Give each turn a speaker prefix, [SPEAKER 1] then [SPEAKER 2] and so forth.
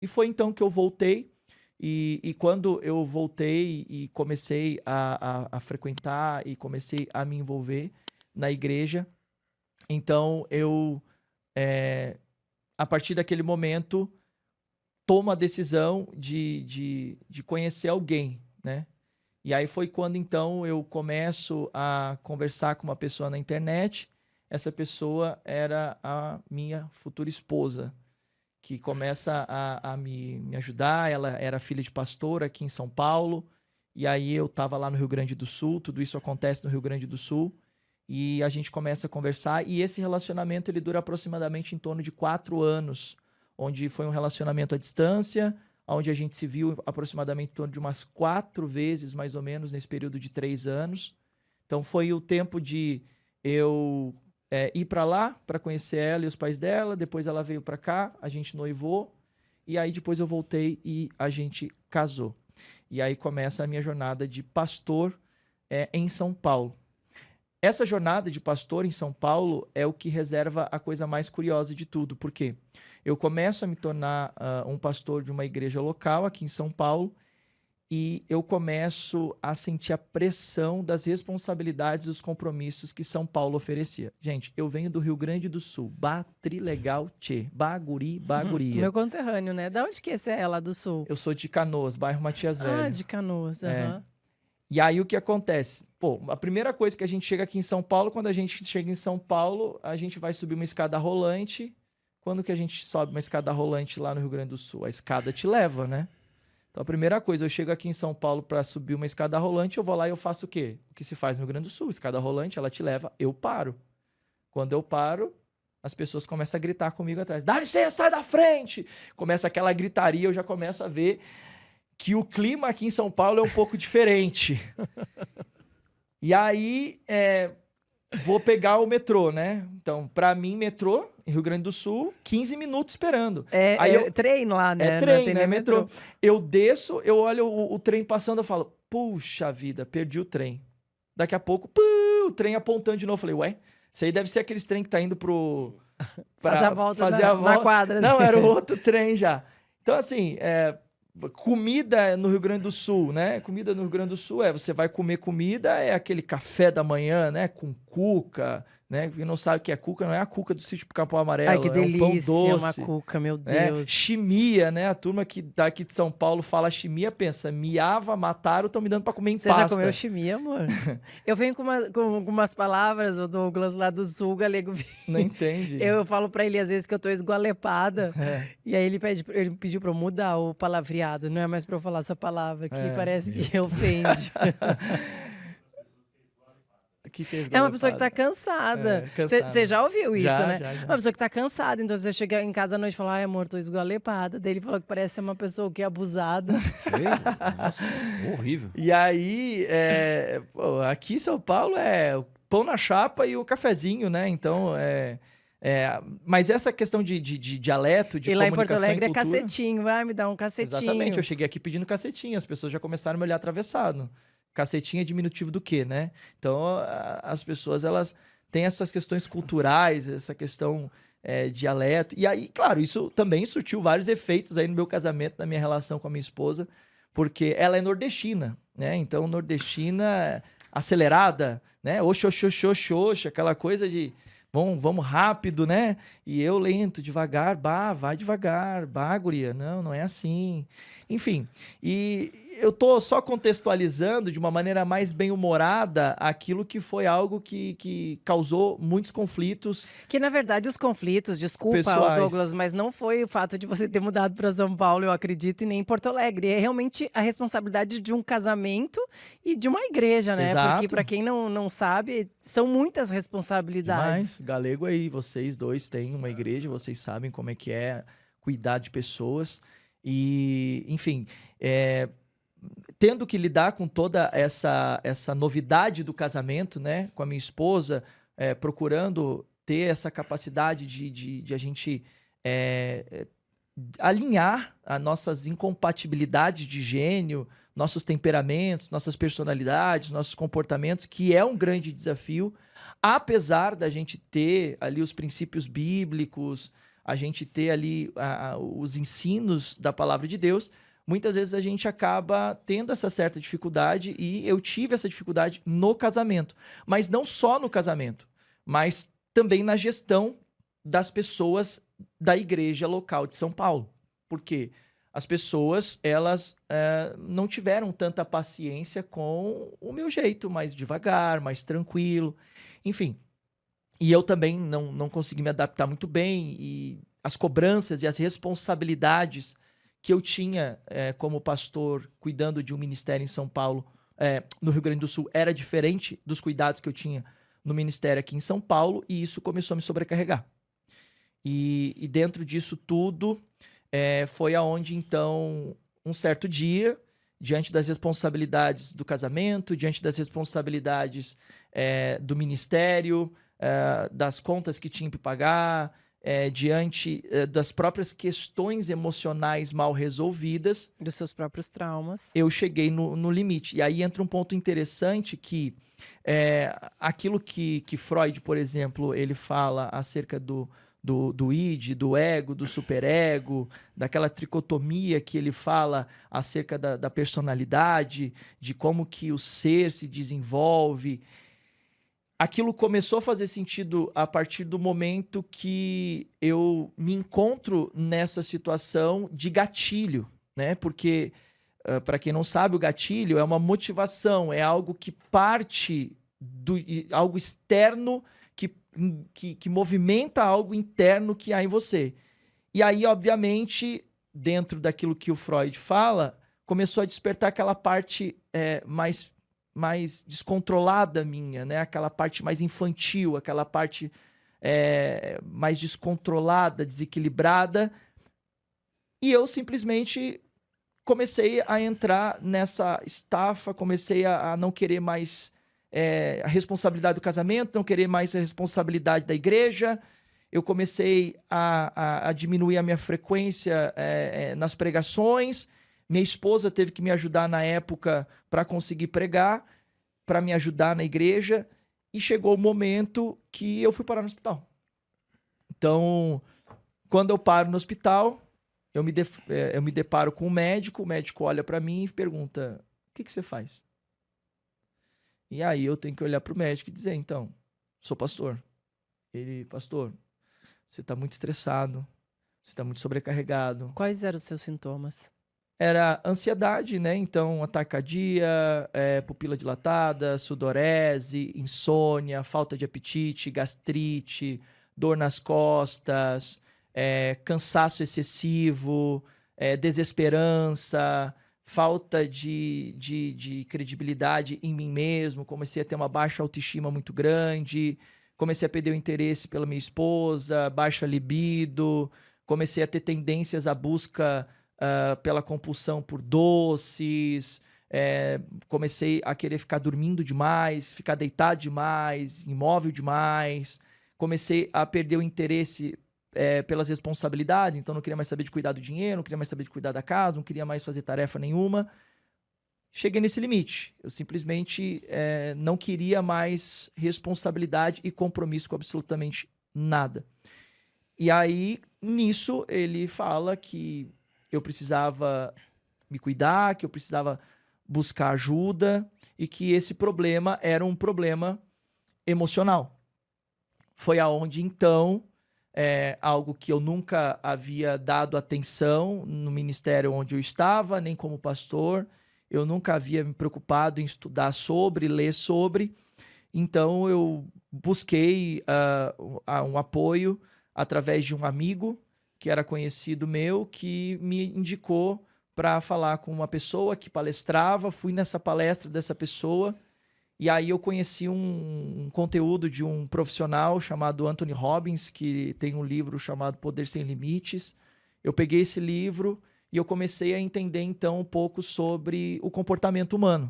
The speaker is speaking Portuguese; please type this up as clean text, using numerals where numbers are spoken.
[SPEAKER 1] E foi então que eu voltei. E quando eu voltei e comecei a frequentar e comecei a me envolver na igreja, então a partir daquele momento, tomo a decisão de conhecer alguém, né? E aí foi quando então eu começo a conversar com uma pessoa na internet. Essa pessoa era a minha futura esposa, que começa a me ajudar. Ela era filha de pastor aqui em São Paulo. E aí eu estava lá no Rio Grande do Sul. Tudo isso acontece no Rio Grande do Sul. E a gente começa a conversar. E esse relacionamento ele dura aproximadamente em torno de 4 anos, onde foi um relacionamento à distância, onde a gente se viu aproximadamente em torno de umas 4 vezes, mais ou menos, nesse período de 3 anos. Então foi o tempo de eu ir para lá para conhecer ela e os pais dela. Depois ela veio para cá, a gente noivou. E aí depois eu voltei e a gente casou. E aí começa a minha jornada de pastor em São Paulo. Essa jornada de pastor em São Paulo é o que reserva a coisa mais curiosa de tudo. Por quê? Eu começo a me tornar um pastor de uma igreja local aqui em São Paulo e eu começo a sentir a pressão das responsabilidades e dos compromissos que São Paulo oferecia. Gente, eu venho do Rio Grande do Sul, Trilegal, Tchê, Baguri, Baguria.
[SPEAKER 2] Meu conterrâneo, né? Da onde que esse é lá do Sul?
[SPEAKER 1] Eu sou de Canoas, bairro Matias Velho.
[SPEAKER 2] Ah, de Canoas, aham.
[SPEAKER 1] E aí o que acontece? Pô, a primeira coisa que a gente chega aqui em São Paulo, quando a gente chega em São Paulo, a gente vai subir uma escada rolante. Quando que a gente sobe uma escada rolante lá no Rio Grande do Sul? A escada te leva, né? Então a primeira coisa, eu chego aqui em São Paulo para subir uma escada rolante, eu vou lá e eu faço o quê? O que se faz no Rio Grande do Sul? Escada rolante, ela te leva, eu paro. Quando eu paro, as pessoas começam a gritar comigo atrás. Dá licença, sai da frente! Começa aquela gritaria, eu já começo a ver que o clima aqui em São Paulo é um pouco diferente. E aí, vou pegar o metrô, né? Então, pra mim, metrô, em Rio Grande do Sul, 15 minutos esperando. Aí
[SPEAKER 2] trem lá, né?
[SPEAKER 1] É trem, né? Metrô. Eu desço, eu olho o trem passando, eu falo, puxa vida, perdi o trem. Daqui a pouco, o trem apontando de novo. Eu falei, ué, isso aí deve ser aqueles trem que tá indo
[SPEAKER 2] fazer a volta na quadra.
[SPEAKER 1] Não, era o outro trem já. Então, assim, comida no Rio Grande do Sul, né? Comida no Rio Grande do Sul você vai comer comida, é aquele café da manhã, né? Com cuca, né? Quem não sabe o que é cuca, não é a cuca do sítio Pica-Pau Amarelo.
[SPEAKER 2] Ai, que delícia,
[SPEAKER 1] um pão doce,
[SPEAKER 2] uma cuca, meu Deus.
[SPEAKER 1] Chimia, né? A turma que daqui de São Paulo fala chimia, pensa, miava, mataram, estão me dando pra comer em pasta.
[SPEAKER 2] Você já comeu chimia, amor? Eu venho com umas palavras, o Douglas lá do Sul, galego.
[SPEAKER 1] Não entende.
[SPEAKER 2] Eu falo pra ele às vezes que eu tô esgualepada. E aí ele pediu pra eu mudar o palavreado, não é mais pra eu falar essa palavra, que parece que ofende. É uma pessoa que tá cansada. Você já ouviu isso, né?
[SPEAKER 1] Já.
[SPEAKER 2] Uma pessoa que tá cansada. Então você chega em casa à noite e fala, ai amor, tô esgualepada. Daí ele falou que parece ser uma pessoa que é abusada.
[SPEAKER 3] Sei? Nossa, horrível.
[SPEAKER 1] E aí, aqui em São Paulo é o pão na chapa e o cafezinho, né? Então, mas essa questão de dialeto, de
[SPEAKER 2] e lá em
[SPEAKER 1] comunicação
[SPEAKER 2] Porto Alegre
[SPEAKER 1] e cultura,
[SPEAKER 2] é cacetinho, vai me dar um cacetinho.
[SPEAKER 1] Exatamente, eu cheguei aqui pedindo cacetinho, as pessoas já começaram a me olhar atravessado. Cacetinho é diminutivo do quê, né? Então, as pessoas, elas têm essas questões culturais, essa questão dialeto. E aí, claro, isso também surtiu vários efeitos aí no meu casamento, na minha relação com a minha esposa, porque ela é nordestina, né? Então, nordestina acelerada, né? Oxoxoxoxoxa, aquela coisa de vamos rápido, né? E eu lento, devagar, vai devagar, guria, não é assim. Enfim, e eu tô só contextualizando de uma maneira mais bem-humorada aquilo que foi algo que causou muitos conflitos.
[SPEAKER 2] Que, na verdade, os conflitos, desculpa,
[SPEAKER 1] pessoais.
[SPEAKER 2] Douglas, mas não foi o fato de você ter mudado para São Paulo, eu acredito, e nem em Porto Alegre. É realmente a responsabilidade de um casamento e de uma igreja, né?
[SPEAKER 1] Exato.
[SPEAKER 2] Porque, para quem não sabe, são muitas responsabilidades.
[SPEAKER 1] Demais. Galego aí, vocês dois têm uma igreja, vocês sabem como é que é cuidar de pessoas. E, enfim, tendo que lidar com toda essa novidade do casamento, né, com a minha esposa, procurando ter essa capacidade de a gente alinhar as nossas incompatibilidades de gênio, nossos temperamentos, nossas personalidades, nossos comportamentos, que é um grande desafio, apesar da gente ter ali os princípios bíblicos, a gente ter ali os ensinos da palavra de Deus, muitas vezes a gente acaba tendo essa certa dificuldade, e eu tive essa dificuldade no casamento. Mas não só no casamento, mas também na gestão das pessoas da igreja local de São Paulo. Por quê? As pessoas, elas não tiveram tanta paciência com o meu jeito, mais devagar, mais tranquilo, enfim. E eu também não consegui me adaptar muito bem, e as cobranças e as responsabilidades que eu tinha como pastor, cuidando de um ministério em São Paulo, no Rio Grande do Sul, era diferente dos cuidados que eu tinha no ministério aqui em São Paulo, e isso começou a me sobrecarregar. E dentro disso tudo, foi aonde, então, um certo dia, diante das responsabilidades do casamento, diante das responsabilidades do ministério, das contas que tinha que pagar, diante das próprias questões emocionais mal resolvidas,
[SPEAKER 2] dos seus próprios traumas,
[SPEAKER 1] eu cheguei no limite. E aí entra um ponto interessante que aquilo que Freud, por exemplo, ele fala acerca do id, do ego, do superego, daquela tricotomia que ele fala acerca da personalidade, de como que o ser se desenvolve. Aquilo começou a fazer sentido a partir do momento que eu me encontro nessa situação de gatilho, né? Porque, para quem não sabe, o gatilho é uma motivação, é algo que parte algo externo que movimenta algo interno que há em você. E aí, obviamente, dentro daquilo que o Freud fala, começou a despertar aquela parte mais descontrolada minha, né? Aquela parte mais infantil, aquela parte mais descontrolada, desequilibrada. E eu simplesmente comecei a entrar nessa estafa, comecei a não querer mais a responsabilidade do casamento, não querer mais a responsabilidade da igreja. Eu comecei a diminuir a minha frequência nas pregações. Minha esposa teve que me ajudar na época para conseguir pregar, para me ajudar na igreja, e chegou o momento que eu fui parar no hospital. Então, quando eu paro no hospital, eu me deparo com o médico olha para mim e pergunta: o que você faz? E aí eu tenho que olhar para o médico e dizer: então, sou pastor. Ele: pastor, você está muito estressado, você está muito sobrecarregado.
[SPEAKER 2] Quais eram os seus sintomas?
[SPEAKER 1] Era ansiedade, né? Então, ataque cardíaco, pupila dilatada, sudorese, insônia, falta de apetite, gastrite, dor nas costas, cansaço excessivo, desesperança, falta de credibilidade em mim mesmo. Comecei a ter uma baixa autoestima muito grande, comecei a perder o interesse pela minha esposa, baixa libido, comecei a ter tendências à busca pela compulsão por doces, comecei a querer ficar dormindo demais, ficar deitado demais, imóvel demais, comecei a perder o interesse pelas responsabilidades, então não queria mais saber de cuidar do dinheiro, não queria mais saber de cuidar da casa, não queria mais fazer tarefa nenhuma. Cheguei nesse limite, eu simplesmente não queria mais responsabilidade e compromisso com absolutamente nada. E aí, nisso, ele fala que eu precisava me cuidar, que eu precisava buscar ajuda e que esse problema era um problema emocional. Foi aonde, então, algo que eu nunca havia dado atenção no ministério onde eu estava, nem como pastor, eu nunca havia me preocupado em estudar sobre, ler sobre. Então, eu busquei um apoio através de um amigo que era conhecido meu, que me indicou para falar com uma pessoa que palestrava. Fui nessa palestra dessa pessoa e aí eu conheci um conteúdo de um profissional chamado Anthony Robbins, que tem um livro chamado Poder Sem Limites. Eu peguei esse livro e eu comecei a entender então um pouco sobre o comportamento humano.